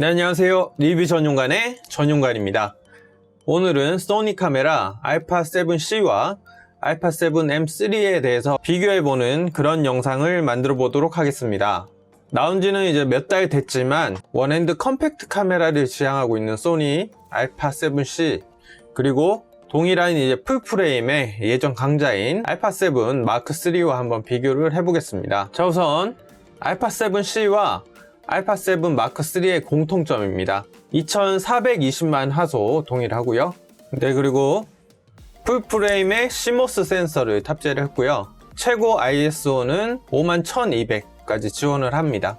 네, 안녕하세요. 리뷰 전용관의 전용관입니다. 오늘은 소니 카메라 α7C와 α7M3에 대해서 비교해보는 그런 영상을 만들어 보도록 하겠습니다. 나온 지는 이제 몇 달 됐지만 원핸드 컴팩트 카메라를 지향하고 있는 소니 α7C, 그리고 동일한 이제 풀프레임의 예전 강자인 α7 마크3와 한번 비교를 해보겠습니다. 자, 우선 α7C와 α7 마크3의 공통점입니다. 2420만 화소 동일하고요. 네, 그리고 풀프레임의 CMOS 센서를 탑재를 했고요. 최고 ISO는 51200까지 지원을 합니다.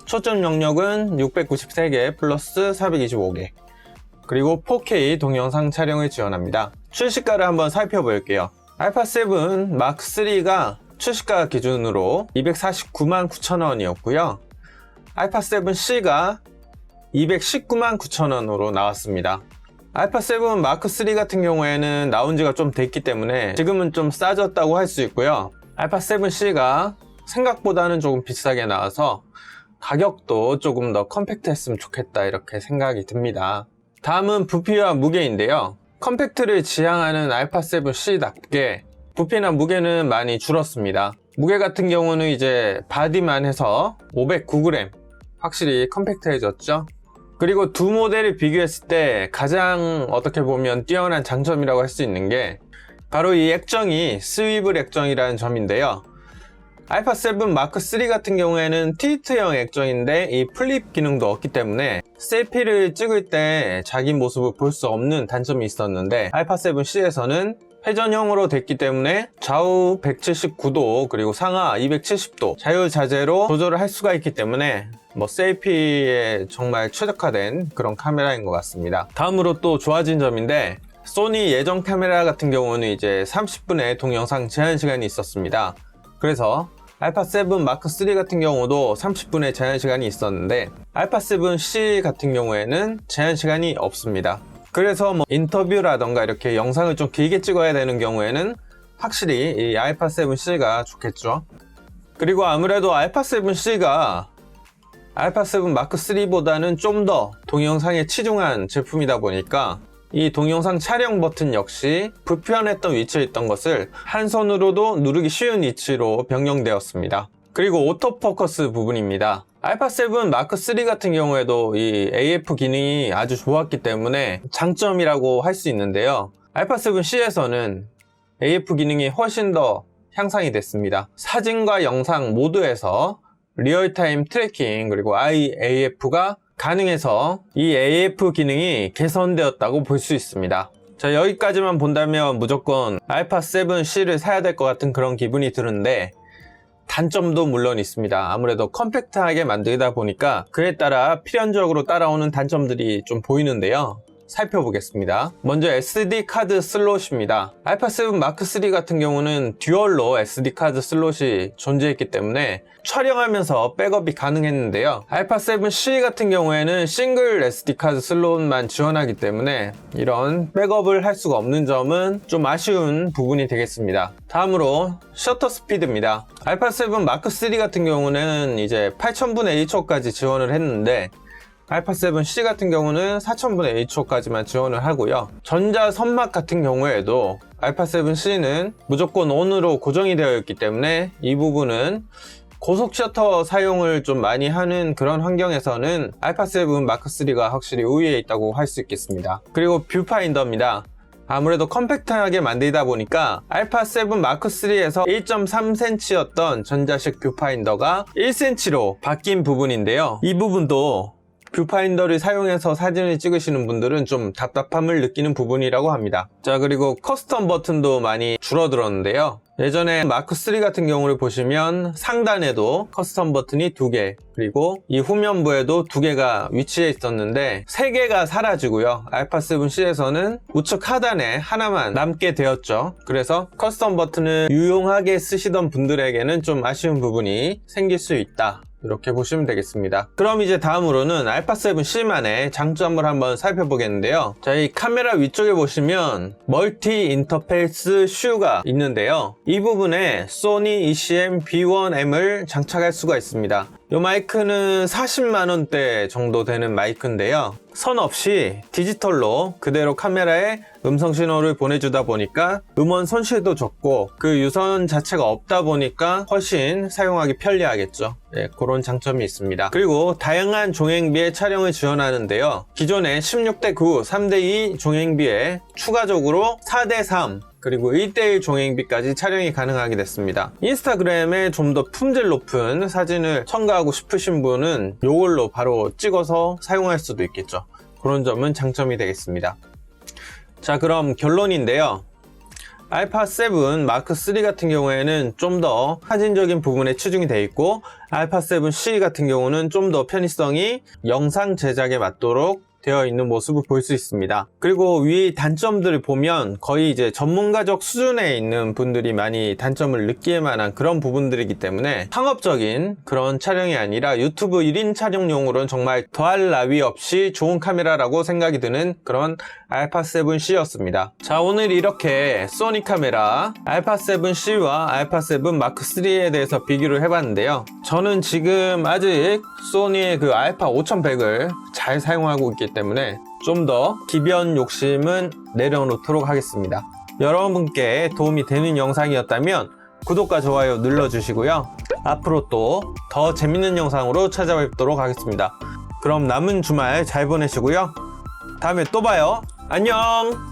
초점 영역은 693개 플러스 425개. 그리고 4K 동영상 촬영을 지원합니다. 출시가를 한번 살펴볼게요. α7 마크3가 출시가 기준으로 249만 9천원이었고요. α7C가 219만 9천원으로 나왔습니다. α7 마크3 같은 경우에는 나온 지가 좀 됐기 때문에 지금은 좀 싸졌다고 할 수 있고요. α7C가 생각보다는 조금 비싸게 나와서 가격도 조금 더 컴팩트했으면 좋겠다 이렇게 생각이 듭니다. 다음은 부피와 무게인데요. 컴팩트를 지향하는 α7C답게 부피나 무게는 많이 줄었습니다. 무게 같은 경우는 이제 바디만 해서 509g, 확실히 컴팩트해졌죠. 그리고 두 모델을 비교했을 때 가장 어떻게 보면 뛰어난 장점이라고 할 수 있는 게 바로 이 액정이 스위블 액정이라는 점인데요. α7 마크3 같은 경우에는 틸트형 액정인데 이 플립 기능도 없기 때문에 셀피를 찍을 때 자기 모습을 볼 수 없는 단점이 있었는데 α7C에서는 회전형으로 됐기 때문에 좌우 179도 그리고 상하 270도 자유자재로 조절을 할 수가 있기 때문에 셀피에 정말 최적화된 그런 카메라인 것 같습니다. 다음으로 또 좋아진 점인데 소니 예전 카메라 같은 경우는 이제 30분의 동영상 제한 시간이 있었습니다. 그래서 α7 마크3 같은 경우도 30분의 제한 시간이 있었는데 α7C 같은 경우에는 제한 시간이 없습니다. 그래서 인터뷰라던가 이렇게 영상을 좀 길게 찍어야 되는 경우에는 확실히 이 α7C가 좋겠죠. 그리고 아무래도 α7C가 α7 마크3보다는 좀 더 동영상에 치중한 제품이다 보니까 이 동영상 촬영 버튼 역시 불편했던 위치에 있던 것을 한 손으로도 누르기 쉬운 위치로 변경되었습니다. 그리고 오토포커스 부분입니다. α7 마크3 같은 경우에도 이 AF 기능이 아주 좋았기 때문에 장점이라고 할 수 있는데요. α7C에서는 AF 기능이 훨씬 더 향상이 됐습니다. 사진과 영상 모두에서 리얼타임 트래킹 그리고 IAF가 가능해서 이 AF 기능이 개선되었다고 볼 수 있습니다. 자, 여기까지만 본다면 무조건 α7C를 사야 될 것 같은 그런 기분이 드는데 단점도 물론 있습니다. 아무래도 컴팩트하게 만들다 보니까 그에 따라 필연적으로 따라오는 단점들이 좀 보이는데요. 살펴보겠습니다. 먼저 SD카드 슬롯입니다. α7 마크3 같은 경우는 듀얼로 SD카드 슬롯이 존재했기 때문에 촬영하면서 백업이 가능했는데요. α7C 같은 경우에는 싱글 SD카드 슬롯만 지원하기 때문에 이런 백업을 할 수가 없는 점은 좀 아쉬운 부분이 되겠습니다. 다음으로 셔터 스피드입니다. α7 마크3 같은 경우는 이제 8000분의 1초까지 지원을 했는데 α7C 같은 경우는 4000분의 1초까지만 지원을 하고요. 전자 선막 같은 경우에도 α7C는 무조건 ON으로 고정이 되어 있기 때문에 이 부분은 고속 셔터 사용을 좀 많이 하는 그런 환경에서는 α7 마크3가 확실히 우위에 있다고 할 수 있겠습니다. 그리고 뷰파인더입니다. 아무래도 컴팩트하게 만들다 보니까 α7 마크3에서 1.3cm였던 전자식 뷰파인더가 1cm로 바뀐 부분인데요. 이 부분도 뷰파인더를 사용해서 사진을 찍으시는 분들은 좀 답답함을 느끼는 부분이라고 합니다. 자, 그리고 커스텀 버튼도 많이 줄어들었는데요. 예전에 마크3 같은 경우를 보시면 상단에도 커스텀 버튼이 2개, 그리고 이 후면부에도 2개가 위치해 있었는데 3개가 사라지고요. α7C에서는 우측 하단에 하나만 남게 되었죠. 그래서 커스텀 버튼을 유용하게 쓰시던 분들에게는 좀 아쉬운 부분이 생길 수 있다, 이렇게 보시면 되겠습니다. 그럼 이제 다음으로는 α7C만의 장점을 한번 살펴보겠는데요. 자, 이 카메라 위쪽에 보시면 멀티 인터페이스 슈가 있는데요. 이 부분에 소니 ECM B1M을 장착할 수가 있습니다. 이 마이크는 40만원대 정도 되는 마이크인데요. 선 없이 디지털로 그대로 카메라에 음성 신호를 보내주다 보니까 음원 손실도 적고 그 유선 자체가 없다 보니까 훨씬 사용하기 편리하겠죠. 예, 그런 장점이 있습니다. 그리고 다양한 종횡비의 촬영을 지원하는데요. 기존의 16:9, 3:2 종횡비에 추가적으로 4:3 그리고 1:1 종횡비까지 촬영이 가능하게 됐습니다. 인스타그램에 좀 더 품질 높은 사진을 첨가하고 싶으신 분은 이걸로 바로 찍어서 사용할 수도 있겠죠. 그런 점은 장점이 되겠습니다. 자, 그럼 결론인데요. 알파 7 마크 3 같은 경우에는 좀 더 사진적인 부분에 치중이 되어 있고, 알파 7C 같은 경우는 좀 더 편의성이 영상 제작에 맞도록 되어 있는 모습을 볼 수 있습니다. 그리고 위 단점들을 보면 거의 이제 전문가적 수준에 있는 분들이 많이 단점을 느낄 만한 그런 부분들이기 때문에 상업적인 그런 촬영이 아니라 유튜브 1인 촬영용으로는 정말 더할 나위 없이 좋은 카메라라고 생각이 드는 그런 알파 7C였습니다. 자, 오늘 이렇게 소니 카메라 알파 7C와 알파 7 마크 3에 대해서 비교를 해봤는데요. 저는 지금 아직 소니의 그 알파 5100을 잘 사용하고 있기 때문에 좀 더 기변 욕심은 내려놓도록 하겠습니다. 여러분께 도움이 되는 영상이었다면 구독과 좋아요 눌러주시고요. 앞으로 또 더 재밌는 영상으로 찾아뵙도록 하겠습니다. 그럼 남은 주말 잘 보내시고요. 다음에 또 봐요. 안녕!